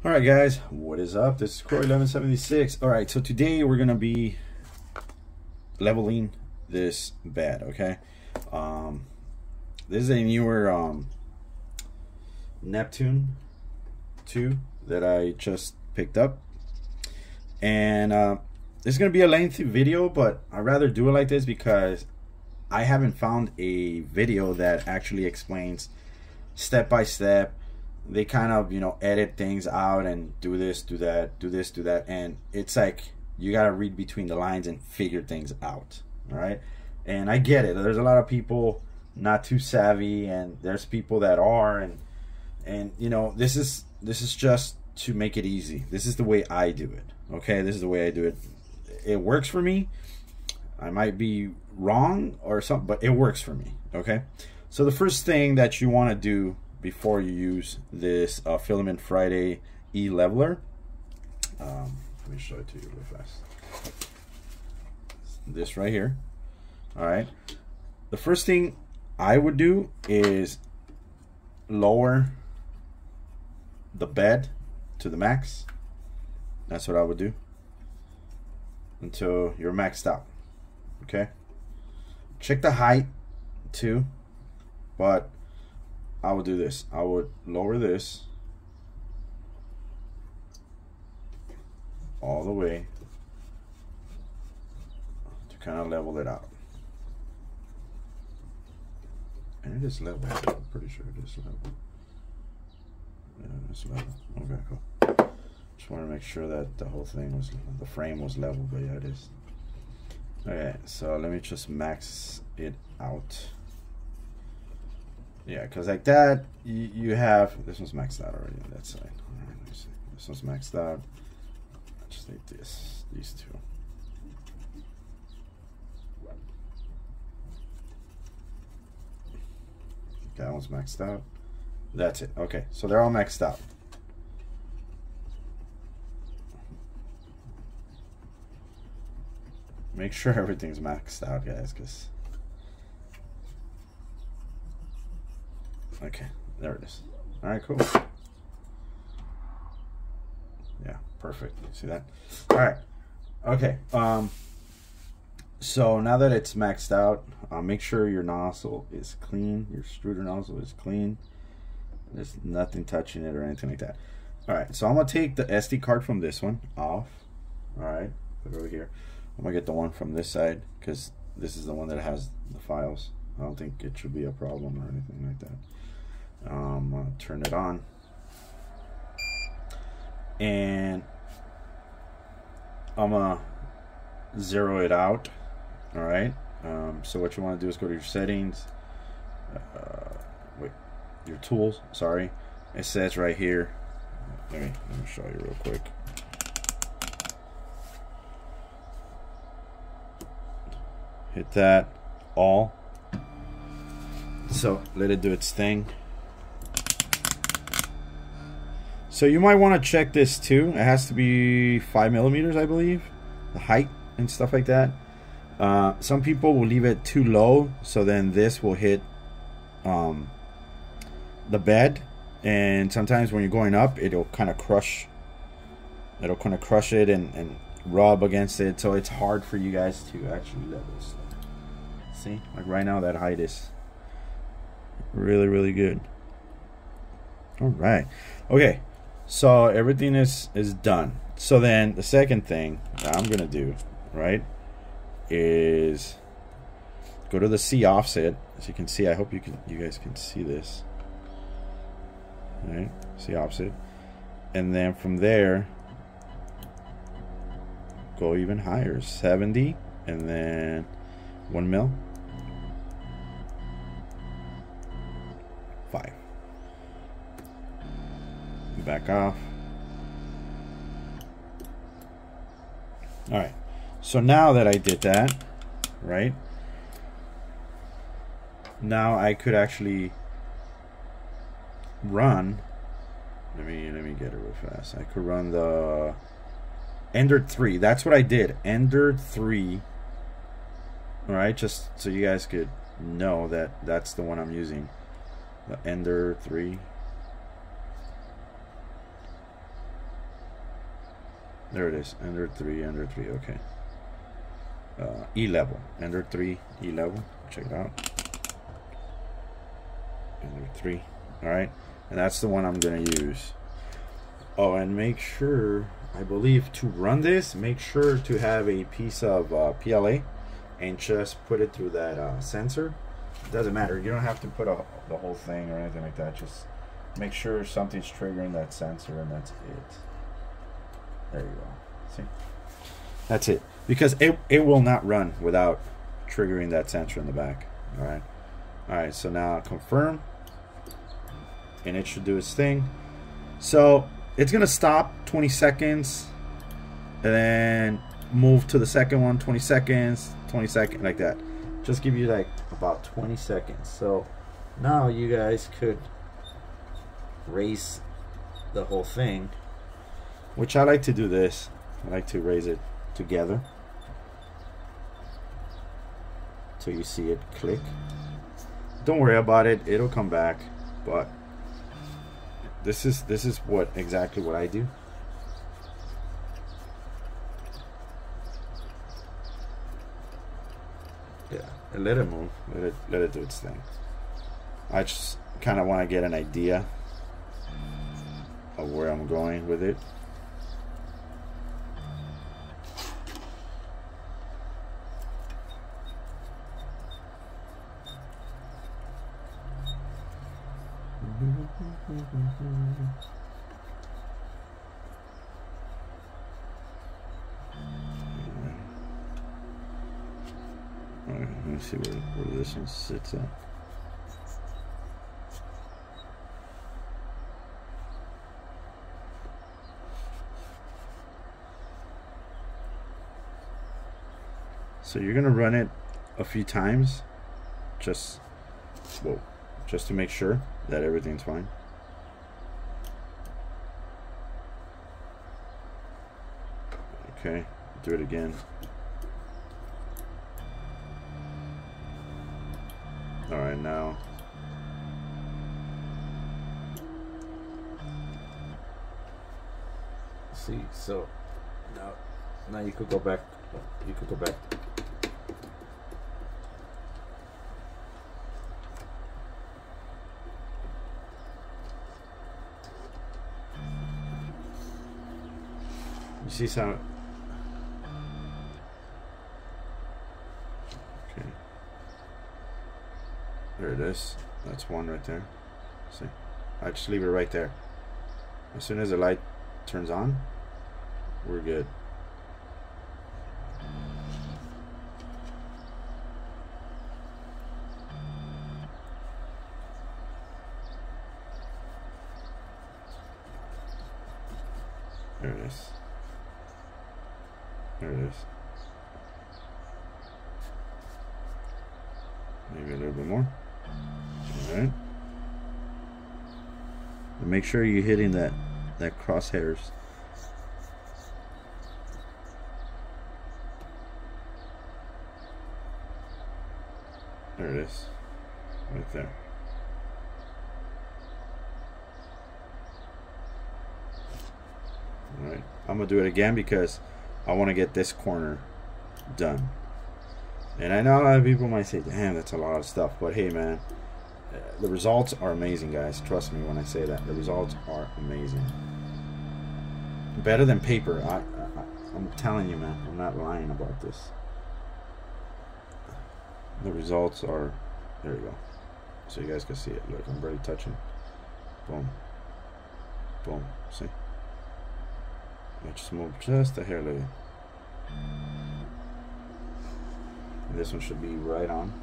Alright guys, what is up? This is Croy 1176. Alright, so today we're gonna be leveling this bed, okay? This is a newer Neptune 2 that I just picked up. And this is gonna be a lengthy video, but I'd rather do it like this because I haven't found a video that actually explains step by step. They kind of, you know, edit things out and do this, do that, do this, do that, and it's like you gotta read between the lines and figure things out. All right, and I get it. There's a lot of people not too savvy, and there's people that are, and you know, this is just to make it easy. This is the way I do it. Okay, this is the way I do it. It works for me. I might be wrong or something, but it works for me. Okay, so the first thing that you want to do before you use this Filament Friday e-leveler, let me show it to you real fast. This right here. All right, the first thing I would do is lower the bed to the max. That's what I would do until you're maxed out. Okay, check the height too, but I would do this. I would lower this all the way to kind of level it out. And it is level. I'm pretty sure it is level. Yeah, it's level. Okay, cool. Just want to make sure that the whole thing was, the frame was level, but yeah, it is. Okay, so let me just max it out. Yeah, because like that, you have, this one's maxed out already on that side. All right, let me see. This one's maxed out. I just need these two. That one's maxed out. That's it. Okay, so they're all maxed out. Make sure everything's maxed out, guys, because okay, there it is. All right, cool. Yeah, perfect. See that? All right. Okay. So now that it's maxed out, make sure your nozzle is clean. Your extruder nozzle is clean. There's nothing touching it or anything like that. All right. So I'm gonna take the SD card from this one off. All right. Put it over here. I'm gonna get the one from this side because this is the one that has the files. I don't think it should be a problem or anything like that. I'm gonna turn it on, and I'm gonna zero it out. All right. So what you want to do is go to your settings. Wait, your tools. Sorry, it says right here. Let me show you real quick. Hit that all. So let it do its thing. So you might want to check this too. It has to be 5 millimeters, I believe, the height and stuff like that. Some people will leave it too low, so then this will hit the bed, and sometimes when you're going up, it'll kind of crush. It'll kind of crush it and rub against it, so it's hard for you guys to actually level stuff. See, like right now, that height is really good. All right, okay. So everything is done. So then the second thing that I'm gonna do, right, is go to the C offset. As you can see, I hope you guys can see this. All right, C offset, and then from there go even higher, 70, and then 1 mil, 5. Back off. All right, so now that I did that, right, now I could actually run, let me get it real fast. I could run the Ender 3. That's what I did, Ender 3. All right, just so you guys could know that that's the one I'm using, the Ender 3. There it is. Ender 3, Ender 3. Okay. E level. Ender 3, E level. Check it out. Ender 3. Alright. And that's the one I'm going to use. Oh, and make sure, I believe, to run this, make sure to have a piece of PLA and just put it through that sensor. It doesn't matter. You don't have to put the whole thing or anything like that. Just make sure something's triggering that sensor, and that's it. There you go. See? That's it. Because it will not run without triggering that sensor in the back. Alright. Alright, so now confirm. And it should do its thing. So it's gonna stop 20 seconds and then move to the second one, 20 seconds, 20 seconds, like that. Just give you like about 20 seconds. So now you guys could raise the whole thing, which I like to do this. I like to raise it together so you see it click. Don't worry about it, it'll come back, but this is exactly what I do. Yeah, and let it move. Let it do its thing. I just kind of want to get an idea of where I'm going with it. Alright, let me see where this one sits at. So you're gonna run it a few times, just to make sure that everything's fine. Okay, do it again. All right, now. See, so now you could go back. You could go back. You see some. Okay. There it is. That's one right there. See? I just leave it right there. As soon as the light turns on, we're good. There it is. There it is. Maybe a little bit more. Alright. And make sure you're hitting that crosshairs. There it is. Right there. Alright. I'm gonna do it again because I want to get this corner done. And I know a lot of people might say, damn, that's a lot of stuff. But hey, man, the results are amazing, guys. Trust me when I say that. The results are amazing. Better than paper. I'm telling you, man. I'm not lying about this. The results are... There you go. So you guys can see it. Look, I'm barely touching. Boom. Boom. See? I just move just a hair. Look. And this one should be right on.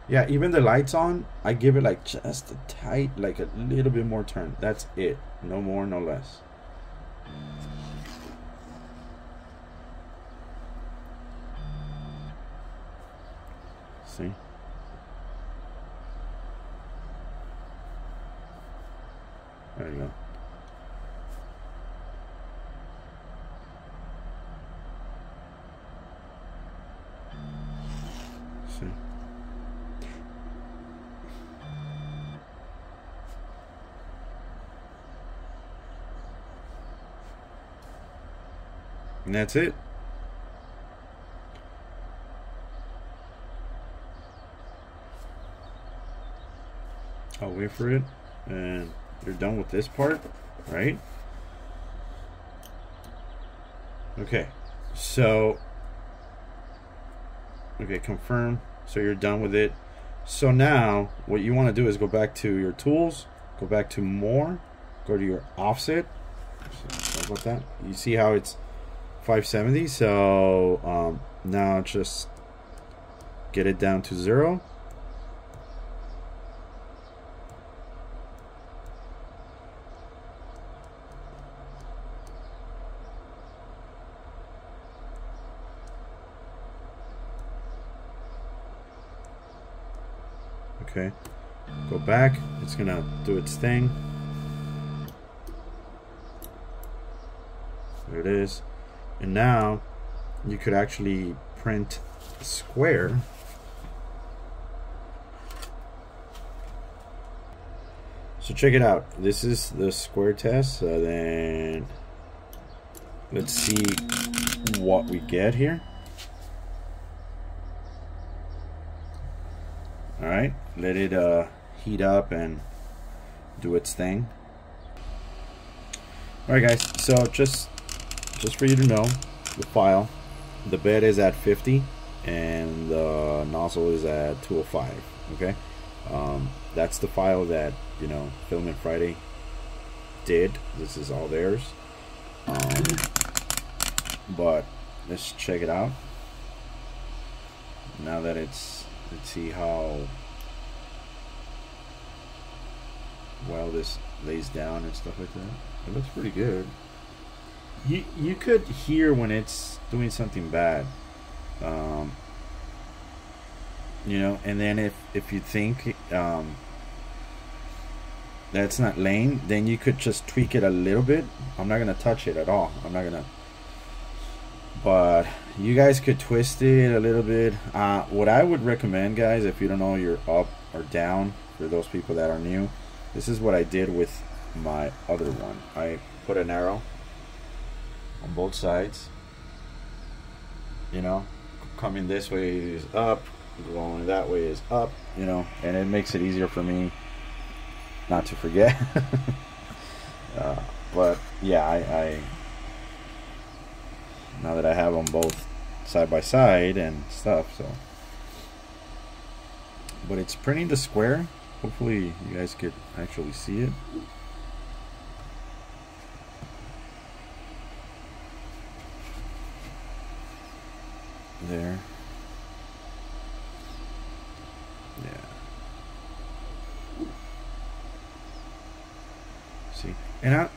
Yeah, even the lights on, I give it like just a tight, like a little bit more turn. That's it. No more, no less. See? There you go. See? And that's it. I'll wait for it, and you're done with this part, right? Okay, so okay, confirm. So you're done with it. So now what you want to do is go back to your tools, go back to more, go to your offset. Sorry about that. You see how it's 570? So now just get it down to 0. Okay, go back. It's gonna do its thing. There it is. And now you could actually print a square. So check it out. This is the square test. So then let's see what we get here. All right, let it heat up and do its thing. All right, guys. So just for you to know, the file, the bed is at 50 and the nozzle is at 205. Okay, that's the file that, you know, Filament Friday did. This is all theirs. But let's check it out. Now that let's see how well this lays down and stuff like that. It looks pretty good. You could hear when it's doing something bad, you know. And then if you think that's not laying, then you could just tweak it a little bit. I'm not gonna touch it at all. I'm not gonna. But you guys could twist it a little bit. What I would recommend, guys, if you don't know you're up or down, for those people that are new, this is what I did with my other one. I put an arrow on both sides. You know, coming this way is up, going that way is up, you know, and it makes it easier for me not to forget. But yeah, I now that I have them both side by side and stuff, so. But it's printing the square. Hopefully you guys could actually see it. There. Yeah. See, and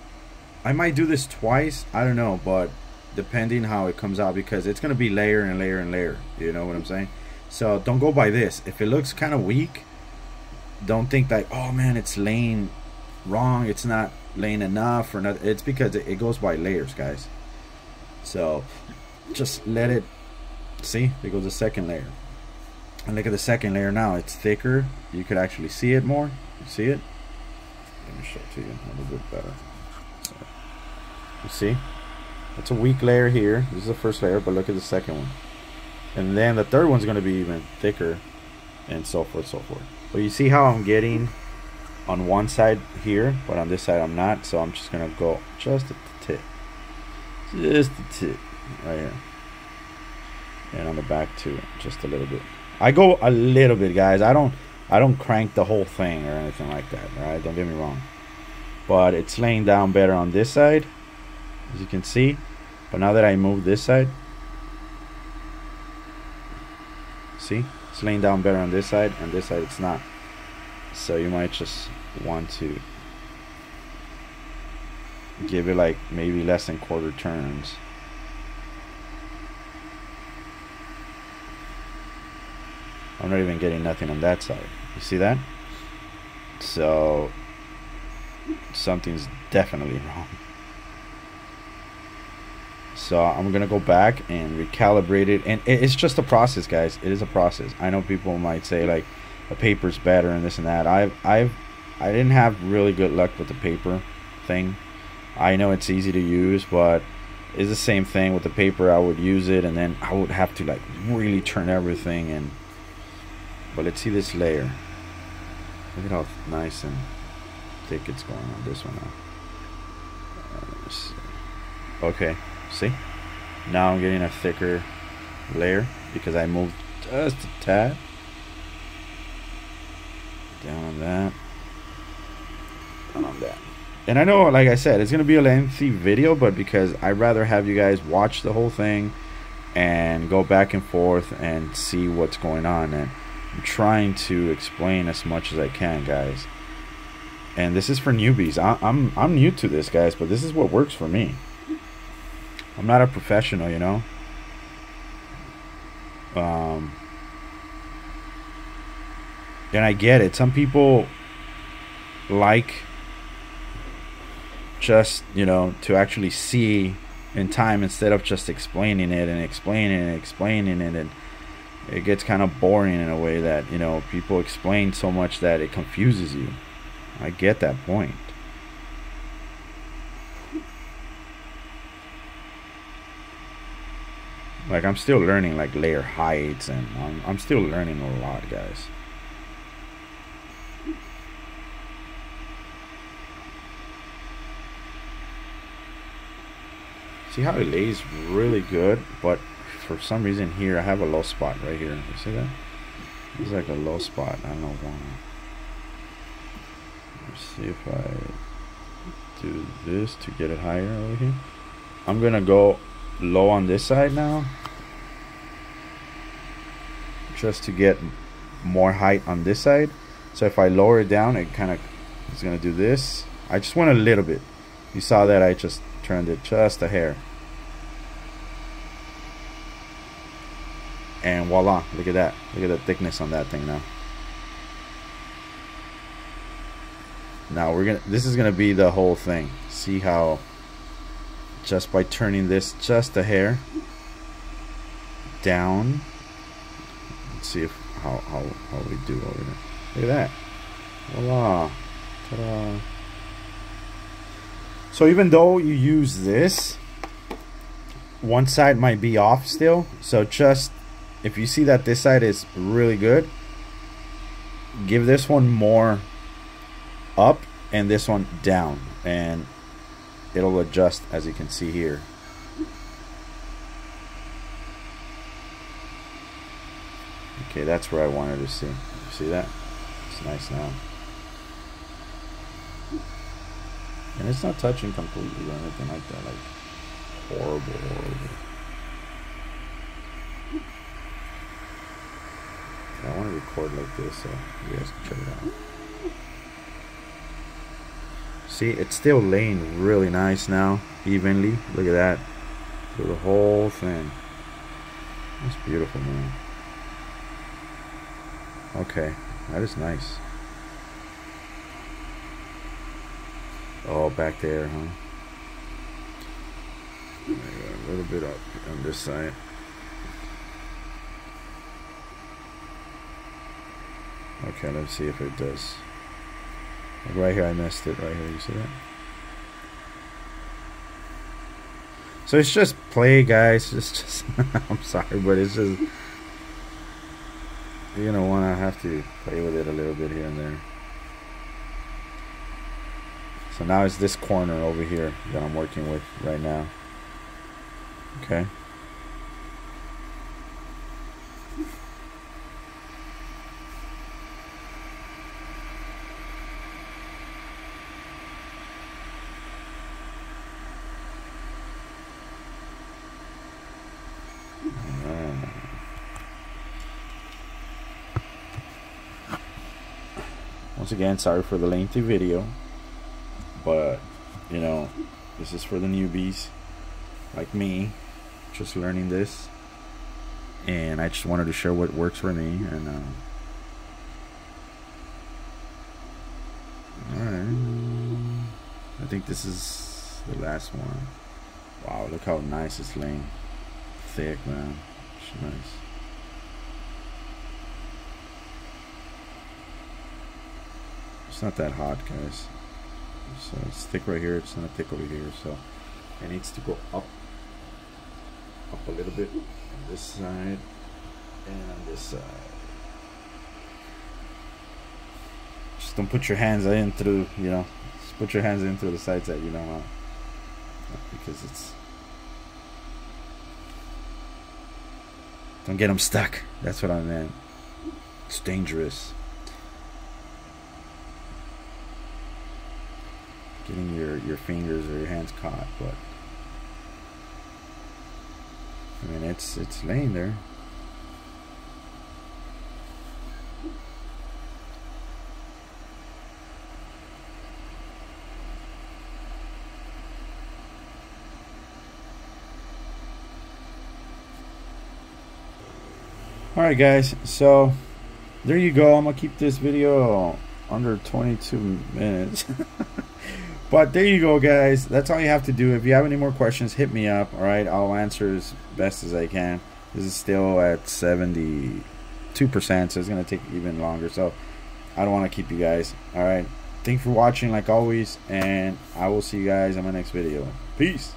I might do this twice. I don't know, but depending how it comes out, because it's gonna be layer and layer and layer. You know what I'm saying? So don't go by this. If it looks kind of weak, don't think like, oh man, it's laying wrong. It's not laying enough or not. It's because it goes by layers, guys. So just let it. See, there goes the second layer. And look at the second layer now. It's thicker. You could actually see it more. You see it? Let me show it to you a little bit better. So, you see? It's a weak layer here. This is the first layer, but look at the second one. And then the third one's going to be even thicker, and so forth, so forth. But you see how I'm getting on one side here, but on this side I'm not. So I'm just going to go just at the tip. Just the tip. Right here. And on the back too, just a little bit. I go a little bit, guys. I don't crank the whole thing or anything like that. All right, don't get me wrong. But it's laying down better on this side, as you can see. But now that I move this side, see, it's laying down better on this side, and this side it's not. So you might just want to give it like maybe less than quarter turns. I'm not even getting nothing on that side. You see that? So something's definitely wrong. So I'm gonna go back and recalibrate it, and it's just a process, guys. It is a process. I know people might say like the paper's better and this and that. I didn't have really good luck with the paper thing. I know it's easy to use, but It's the same thing with the paper. I would use it, and then I would have to like really turn everything. And but let's see this layer. Look at how nice and thick it's going on this one now. Let's see. Okay, see? Now I'm getting a thicker layer because I moved just a tad. Down on that. Down on that. And I know, like I said, it's going to be a lengthy video, but because I'd rather have you guys watch the whole thing and go back and forth and see what's going on. And I'm trying to explain as much as I can, guys. And this is for newbies. I'm new to this, guys, but this is what works for me. I'm not a professional, you know. And I get it. Some people like just, you know, to actually see in time instead of just explaining it and explaining and explaining it. And it gets kind of boring in a way that, you know, people explain so much that it confuses you. I get that point. Like, I'm still learning like layer heights, and I'm still learning a lot, guys. See how it lays really good, but for some reason here I have a low spot right here. You see that? It's like a low spot. I don't know why. Let's see if I do this to get it higher over here. I'm gonna go low on this side now, just to get more height on this side. So if I lower it down, it kind of is gonna do this. I just want a little bit. You saw that I just turned it just a hair, and voila, look at that. Look at the thickness on that thing now. Now this is gonna be the whole thing. See how just by turning this just a hair down, let's see if how we do over there. Look at that. Voila. Ta-da. So even though you use this, one side might be off still. So just, if you see that this side is really good, give this one more up and this one down, and it'll adjust, as you can see here. Okay, that's where I wanted to see. You see that? It's nice now. And it's not touching completely or anything like that, like horrible. I want to record like this so you guys can check it out. See, it's still laying really nice now, evenly. Look at that. Through the whole thing. That's beautiful, man. Okay, that is nice. Oh, back there, huh? A little bit up on this side. Okay, let's see if it does. Like right here, I messed it right here. You see that? So it's just play, guys. It's just I'm sorry, but it's just, you're gonna wanna have to play with it a little bit here and there. So now it's this corner over here that I'm working with right now. Okay. Once again, sorry for the lengthy video, but you know, this is for the newbies like me, just learning this, and I just wanted to share what works for me. And alright, I think this is the last one. Wow, look how nice it's laying. Thick, man. It's nice. It's not that hot, guys. So it's thick right here, it's not thick over here, so it needs to go up up a little bit on this side and on this side. Just don't put your hands in through, you know, just put your hands in through the sides that you don't want, because it's, don't get them stuck. That's what I meant. It's dangerous. Getting your fingers or your hands caught, but I mean it's laying there. Alright guys, so there you go. I'm gonna keep this video under 22 minutes. But there you go guys, that's all you have to do. If you have any more questions, hit me up. Alright, I'll answer as best as I can. This is still at 72%, so it's gonna take even longer, so I don't want to keep you guys. Alright, thanks for watching like always, and I will see you guys in my next video. Peace.